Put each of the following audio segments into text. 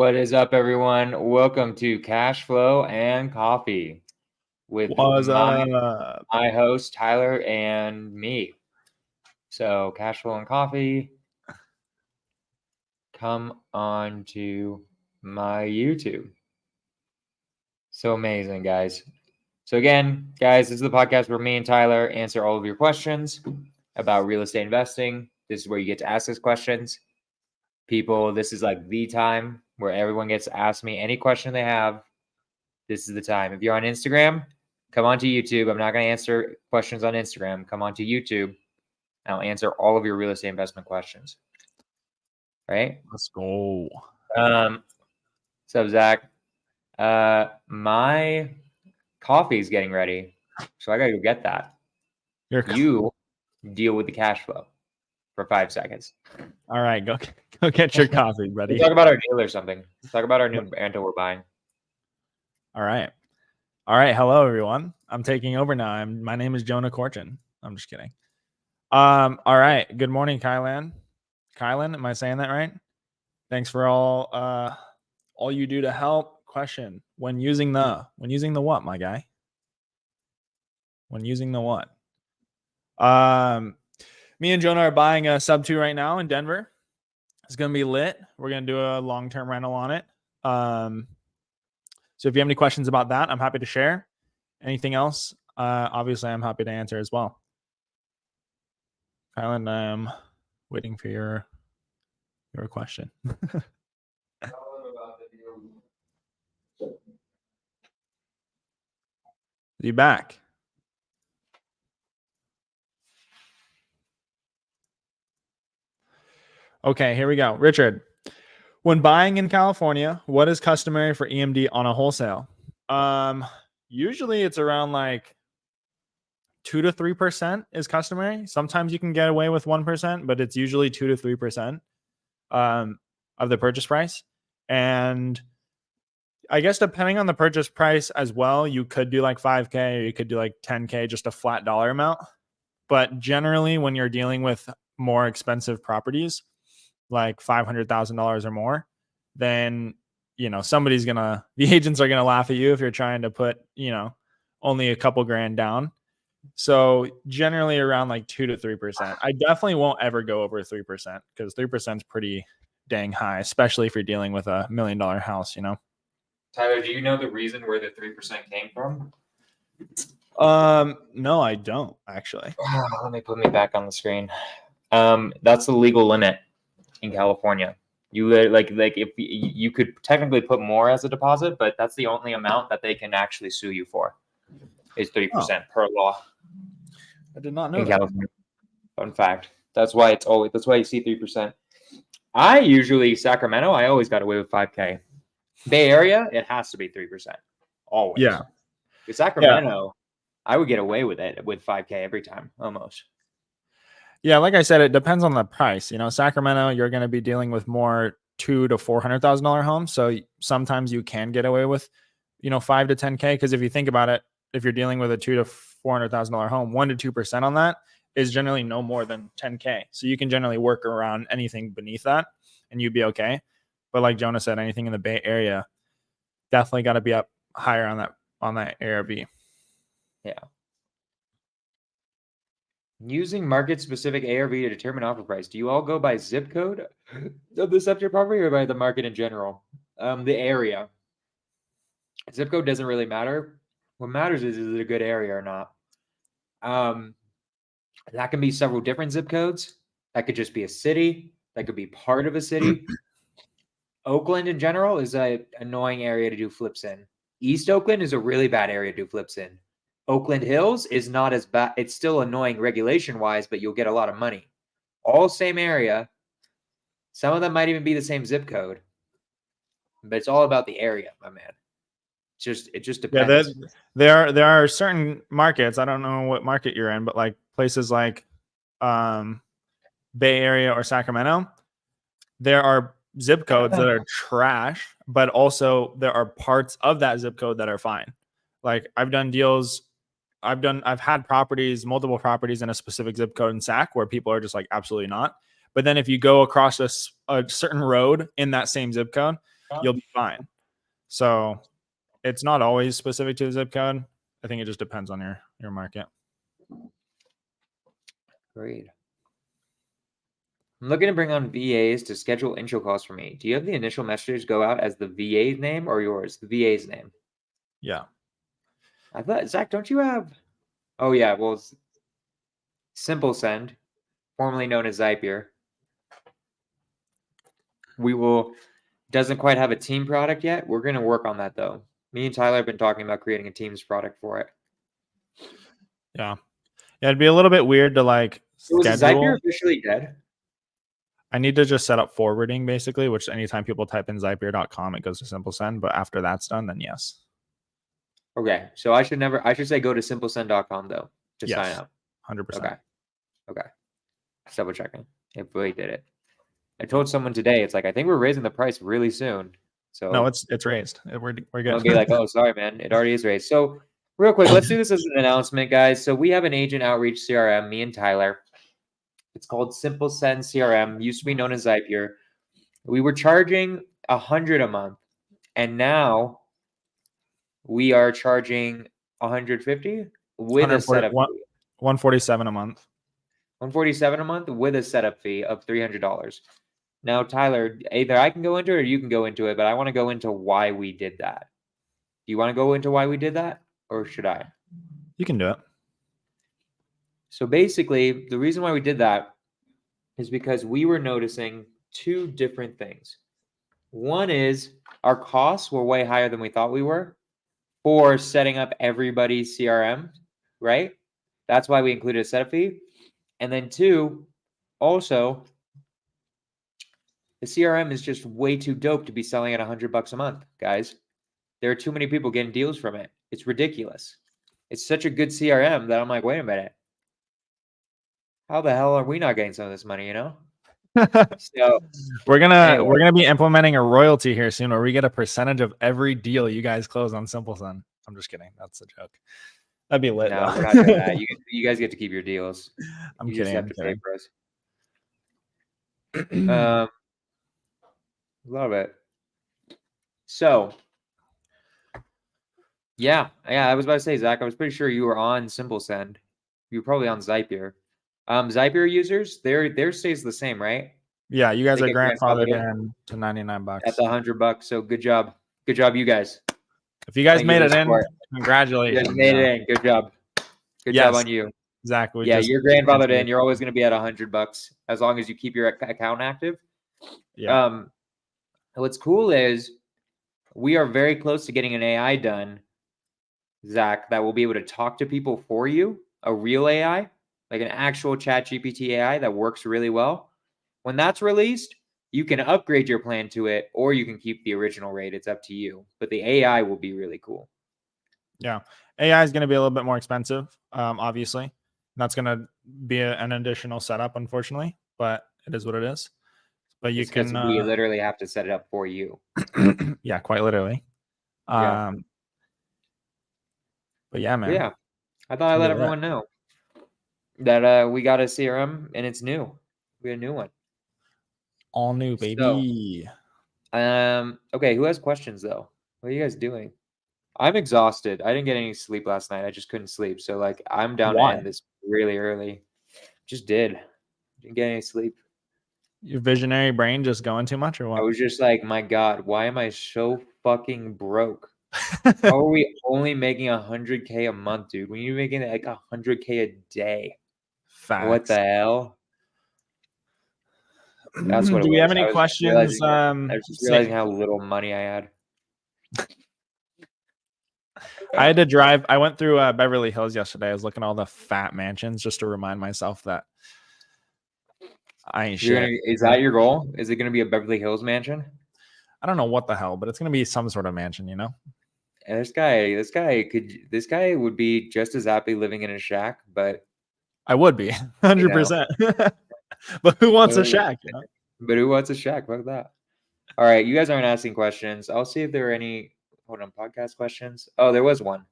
What is up, everyone? Welcome to Cashflow and Coffee with my host, Tyler, and me. So, Cashflow and Coffee, come on to my YouTube. So amazing, guys. So again, guys, this is the podcast where me and Tyler answer all of your questions about real estate investing. This is where you get to ask us questions. People, this is like the time where everyone gets to ask me any question they have. This is the time. If you're on Instagram, come on to YouTube. I'm not going to answer questions on Instagram. Come on to YouTube. I'll answer all of your real estate investment questions. Right? Let's go. So Zach, my coffee is getting ready, so I got to go get that. You deal with the cash flow for 5 seconds. All right, go get your coffee, buddy. Let's talk about our deal or something. Let's talk about our new rental we're buying. All right. Hello, everyone. I'm taking over now. My name is Jonah Korchin. I'm just kidding. All right. Good morning, Kylan. Kylan, am I saying that right? Thanks for all you do to help. Question: When using the what, my guy? When using the what? Me and Jonah are buying a sub 2 right now in Denver. It's gonna be lit. We're gonna do a long-term rental on it. So if you have any questions about that, I'm happy to share. Anything else? Obviously, I'm happy to answer as well. Kylan, I'm waiting for your question. You back? Okay, here we go. Richard, when buying in California, what is customary for EMD on a wholesale? Usually it's around like 2 to 3% is customary. Sometimes you can get away with 1%, but it's usually 2 to 3% of the purchase price. And I guess depending on the purchase price as well, you could do like $5K or you could do like $10K, just a flat dollar amount. But generally, when you're dealing with more expensive properties, like $500,000 or more, then, the agents are going to laugh at you if you're trying to put, only a couple grand down. So generally around like 2 to 3%. I definitely won't ever go over 3% because 3% is pretty dang high, especially if you're dealing with $1 million house, Tyler, do you know the reason where the 3% came from? No, I don't actually. Let me put me back on the screen. That's the legal limit in California. You like if you could technically put more as a deposit, but that's the only amount that they can actually sue you for is 3% per law. I did not know in that. California. Fun fact. That's why you see 3%. I usually Sacramento, I always got away with 5K. Bay Area, it has to be 3%. Always. Yeah. In Sacramento, I would get away with it with 5K every time, almost. Yeah, like I said, it depends on the price. Sacramento, you're going to be dealing with more $200,000 to $400,000 homes. So sometimes you can get away with, 5 to 10K. Because if you think about it, if you're dealing with a $200,000 to $400,000 home, 1 to 2% on that is generally no more than 10K. So you can generally work around anything beneath that, and you'd be okay. But like Jonah said, anything in the Bay Area definitely got to be up higher on that ARV. Yeah. Using market-specific ARV to determine offer price. Do you all go by zip code of the subject property or by the market in general? The area. Zip code doesn't really matter. What matters is it a good area or not? That can be several different zip codes. That could just be a city. That could be part of a city. Oakland in general is an annoying area to do flips in. East Oakland is a really bad area to do flips in. Oakland Hills is not as bad. It's still annoying regulation-wise, but you'll get a lot of money. All same area. Some of them might even be the same zip code. But it's all about the area, my man. It just depends. Yeah, there are certain markets. I don't know what market you're in, but like places like Bay Area or Sacramento, there are zip codes that are trash, but also there are parts of that zip code that are fine. Like I've done deals. I've had multiple properties in a specific zip code in Sac where people are just like absolutely not. But then if you go across a certain road in that same zip code, you'll be fine. So it's not always specific to the zip code. I think it just depends on your market. Great. I'm looking to bring on VAs to schedule intro calls for me. Do you have the initial message go out as the VA's name or yours? The VA's name. Yeah. I thought, Zach, don't you have? Oh yeah, well, it's Simple Send, formerly known as Zapier. Doesn't quite have a team product yet. We're going to work on that though. Me and Tyler have been talking about creating a Teams product for it. Yeah. Yeah, it'd be a little bit weird to like So is schedule. Zapier officially dead? I need to just set up forwarding basically, which anytime people type in Zapier.com, it goes to Simple Send. But after that's done, then yes. Okay. So I should say go to simplesend.com though to sign up. 100%. Okay. Double checking. If we did it. I told someone today, it's like, I think we're raising the price really soon. So no, it's raised. We're good. I'll be like, oh, sorry, man. It already is raised. So real quick, let's do this as an announcement, guys. So we have an agent outreach CRM, me and Tyler. It's called Simple Send CRM, used to be known as Zapier. We were charging $100 a month, and now we are charging $150 with a setup fee. $147 a month. $147 a month with a setup fee of $300. Now, Tyler, either I can go into it or you can go into it, but I want to go into why we did that. Do you want to go into why we did that, or should I? You can do it. So basically, the reason why we did that is because we were noticing two different things. One is our costs were way higher than we thought we were for setting up everybody's CRM, right? That's why we included a setup fee. And then two, also, the CRM is just way too dope to be selling at $100 a month, guys. There are too many people getting deals from it. It's ridiculous. It's such a good CRM that I'm like, wait a minute. How the hell are we not getting some of this money, you know? So we're gonna be implementing a royalty here soon where we get a percentage of every deal you guys close on Simple Send. I'm just kidding. That's a joke. That'd be lit. No, though. we're not doing that. You guys get to keep your deals. I'm you kidding. just have I'm to kidding. pay for us. Love it. So yeah, I was about to say, Zach, I was pretty sure you were on Simple Send. You were probably on Zapier. Zapier users, their stays the same, right? Yeah, you guys They are get grandfathered grandfathered in to $99. at the $100. So good job, you guys. If you guys Thank made you it for the in, support. congratulations. You guys made it in. Good job. Good job Yes. on you. Zach, Yeah, you're grandfathered in. You're always going to be at $100 as long as you keep your account active. Yeah. What's cool is we are very close to getting an AI done, Zach, that will be able to talk to people for you, a real AI, like an actual ChatGPT AI that works really well. When that's released, you can upgrade your plan to it, or you can keep the original rate. It's up to you. But the AI will be really cool. Yeah. AI is going to be a little bit more expensive, obviously. That's going to be an additional setup, unfortunately, but it is what it is. But you can. We literally have to set it up for you. Yeah, quite literally. Yeah. But yeah, man. Yeah. I thought I'd let everyone know that we got a CRM and it's new. We got a new one. All new, baby. So, okay, who has questions though? What are you guys doing? I'm exhausted. I didn't get any sleep last night. I just couldn't sleep. So like I'm down to end this really early. Just didn't get any sleep. Your visionary brain just going too much or what? I was just like, my God, why am I so fucking broke? How are we only making 100K a month, dude? When you're making like 100K a day. Facts. What the hell? That's what it was. Do we have any questions? I was just realizing how little money I had. I had to drive. I went through Beverly Hills yesterday. I was looking at all the fat mansions just to remind myself that I ain't shit. Is that your goal? Is it going to be a Beverly Hills mansion? I don't know what the hell, but it's going to be some sort of mansion, you know? And this guy would be just as happy living in a shack, but I would be 100%. But who wants a shack? You know? But who wants a shack? Fuck that. All right, you guys aren't asking questions. I'll see if there are any podcast questions. Oh, there was one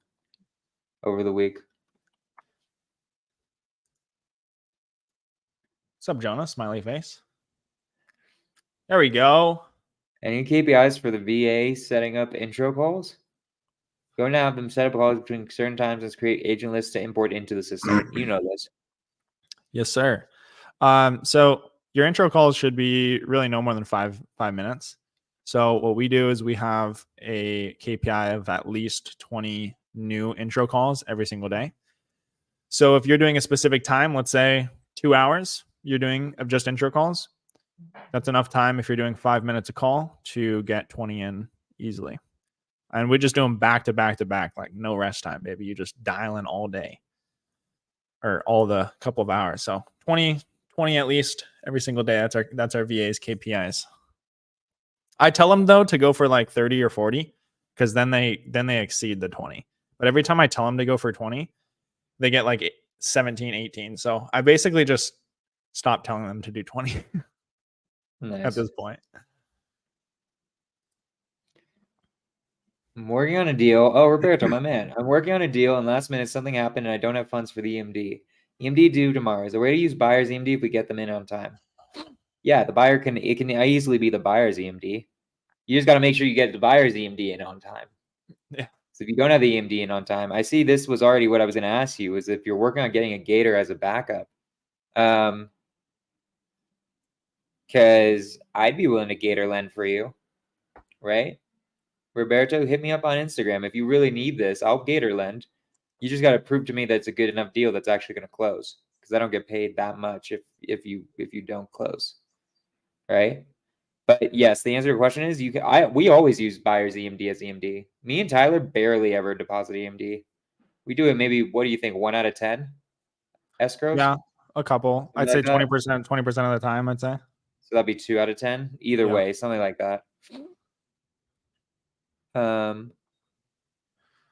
over the week. What's up, Jonah? Smiley face. There we go. Any KPIs for the VA setting up intro calls? Going to have them set up calls between certain times and create agent lists to import into the system. You know this. Yes, sir. So your intro calls should be really no more than five minutes. So what we do is we have a KPI of at least 20 new intro calls every single day. So if you're doing a specific time, let's say 2 hours, you're doing of just intro calls. That's enough time if you're doing 5 minutes a call to get 20 in easily. And we just do them back to back to back, like no rest time, baby. You just dial in all day or all the couple of hours. So 20 at least every single day. That's our VA's KPIs. I tell them though to go for like 30 or 40 because then they exceed the 20. But every time I tell them to go for 20, they get like 17, 18. So I basically just stopped telling them to do 20 at this point. I'm working on a deal. Oh, Roberto, my man. I'm working on a deal, and last minute something happened, and I don't have funds for the EMD. EMD due tomorrow. Is there a way to use buyer's EMD if we get them in on time? Yeah, the buyer can easily be the buyer's EMD. You just got to make sure you get the buyer's EMD in on time. Yeah. So if you don't have the EMD in on time, I see this was already what I was going to ask you, is if you're working on getting a gator as a backup. Because I'd be willing to gator lend for you, right? Roberto, hit me up on Instagram. If you really need this, I'll gator lend. You just got to prove to me that it's a good enough deal that's actually going to close, because I don't get paid that much if you don't close, right? But yes, the answer to your question is we always use buyer's EMD as EMD. Me and Tyler barely ever deposit EMD. We do it maybe, what do you think, 1 out of 10 escrows? Yeah, a couple. I'd say Like 20% of the time, I'd say. So that'd be 2 out of 10. Either way, something like that.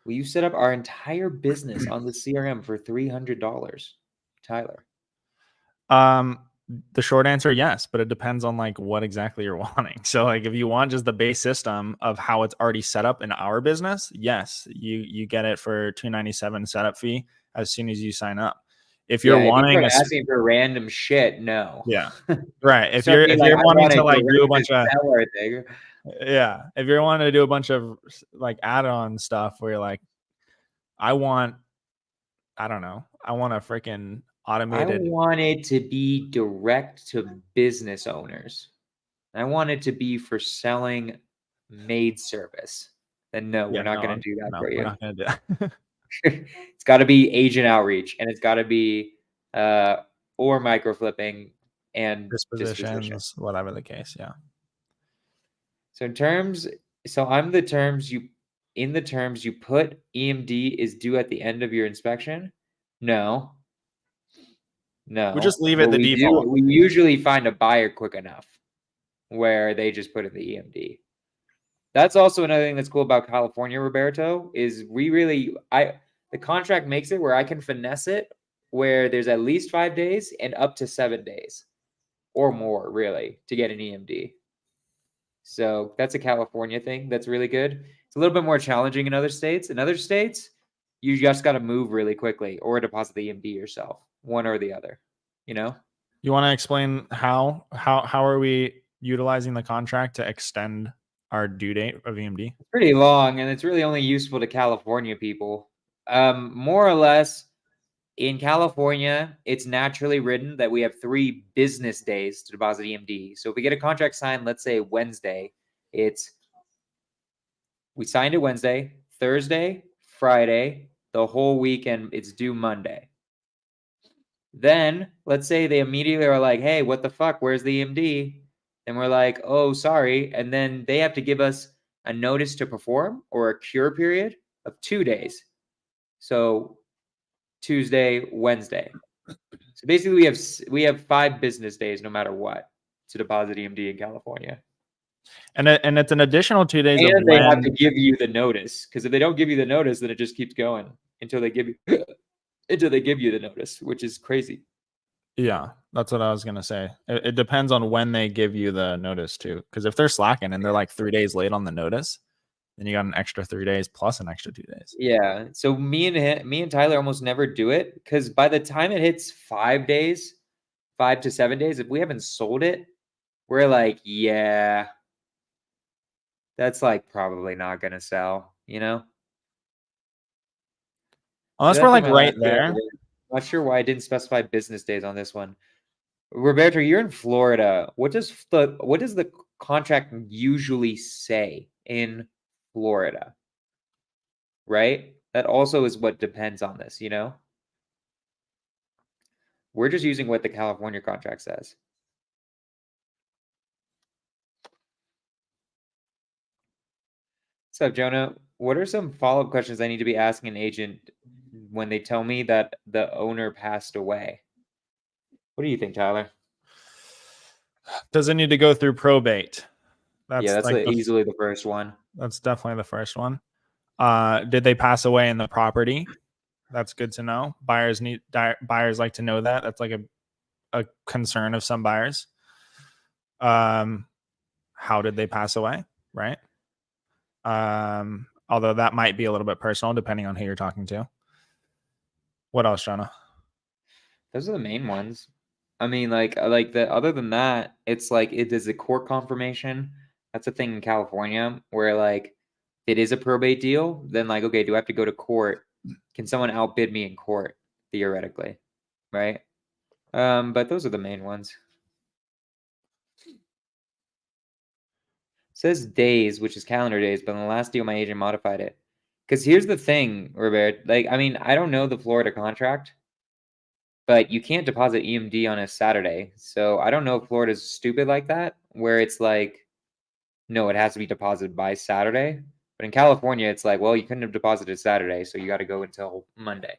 Will you set up our entire business on the CRM for $300, Tyler? The short answer, yes, but it depends on like what exactly you're wanting. So like if you want just the base system of how it's already set up in our business, yes, you get it for $297 setup fee as soon as you sign up. If you're wanting if asking for random shit, no. Yeah. Right. If you're wanting to like do a bunch of if you're wanting to do a bunch of like add-on stuff where you're like, I want a freaking automated. I want it to be direct to business owners. I want it to be for selling maid service. Then no, we're not going to do that for you. We're not going to do that. It's got to be agent outreach, and it's got to be or micro flipping and dispositions, whatever the case. Yeah. So in the terms you put EMD is due at the end of your inspection. No. We just leave it the default. We usually find a buyer quick enough where they just put in the EMD. That's also another thing that's cool about California, Roberto, is the contract makes it where I can finesse it where there's at least 5 days and up to 7 days or more, really, to get an EMD. So that's a California thing that's really good. It's a little bit more challenging in other states. In other states, you just got to move really quickly or deposit the EMD yourself, one or the other, you know? You want to explain how are we utilizing the contract to extend our due date of EMD? It's pretty long, and it's really only useful to California people. More or less, in California, it's naturally written that we have 3 business days to deposit EMD. So if we get a contract signed, let's say Wednesday, we signed it Wednesday, Thursday, Friday, the whole weekend, it's due Monday. Then let's say they immediately are like, hey, what the fuck? Where's the EMD? And we're like, oh, sorry. And then they have to give us a notice to perform or a cure period of 2 days. So Tuesday, Wednesday. So basically we have 5 business days no matter what to deposit EMD in California. And it's an additional 2 days. And they have to give you the notice, because if they don't give you the notice, then it just keeps going until they give you the notice, which is crazy. Yeah, that's what I was gonna say. It depends on when they give you the notice too, because if they're slacking and they're like 3 days late on the notice, then you got an extra 3 days plus an extra 2 days. Yeah. So me and Tyler almost never do it, because by the time it hits 5 days, 5 to 7 days, if we haven't sold it, we're like, yeah, That's like probably not gonna sell, you know? Unless So we're that's like my right last bit. there. Not sure why I didn't specify business days on this one. Roberto, you're in Florida. What does the contract usually say in Florida? Right? That also is what depends on this, you know? We're just using what the California contract says. What's up, Jonah? What are some follow-up questions I need to be asking an agent when they tell me that the owner passed away? What do you think, Tyler? Does it need to go through probate? Yeah, that's easily the first one. That's definitely the first one. Did they pass away in the property? That's good to know. Buyers like to know that. That's like a concern of some buyers. How did they pass away? Right. Although that might be a little bit personal depending on who you're talking to. What else, Jonah? Those are the main ones. I mean, like the other than that, it's like it is a court confirmation. That's a thing in California where like it is a probate deal, then like, okay, do I have to go to court? Can someone outbid me in court, theoretically? Right? But those are the main ones. It says days, which is calendar days, but in the last deal my agent modified it. Because here's the thing, Robert. Like, I mean, I don't know the Florida contract. But you can't deposit EMD on a Saturday. So I don't know if Florida's stupid like that, where it's like, no, it has to be deposited by Saturday. But in California, it's like, well, you couldn't have deposited Saturday, so you got to go until Monday.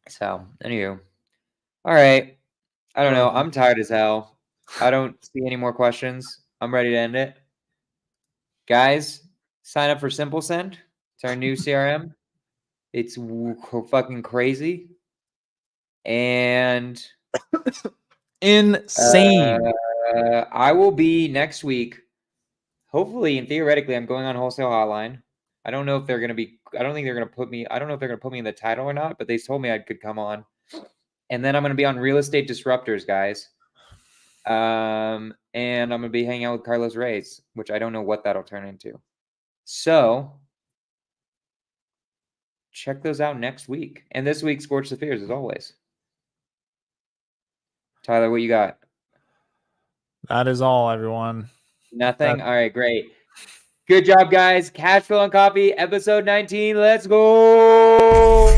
So, anywho. All right. I don't know. I'm tired as hell. I don't see any more questions. I'm ready to end it. Guys, sign up for Simple Send. It's our new CRM. It's fucking crazy. And insane. I will be next week. Hopefully and theoretically, I'm going on Wholesale Hotline. I don't know if they're going to be. I don't think they're going to put me. I don't know if they're going to put me in the title or not. But they told me I could come on, and then I'm going to be on Real Estate Disruptors, guys. And I'm going to be hanging out with Carlos Reyes, which I don't know what that'll turn into. So check those out next week. And this week, Scorch the Fears as always. Tyler, what you got? That is all, everyone. Nothing? All right, great. Good job, guys. Cashflow and Coffee, episode 19. Let's go.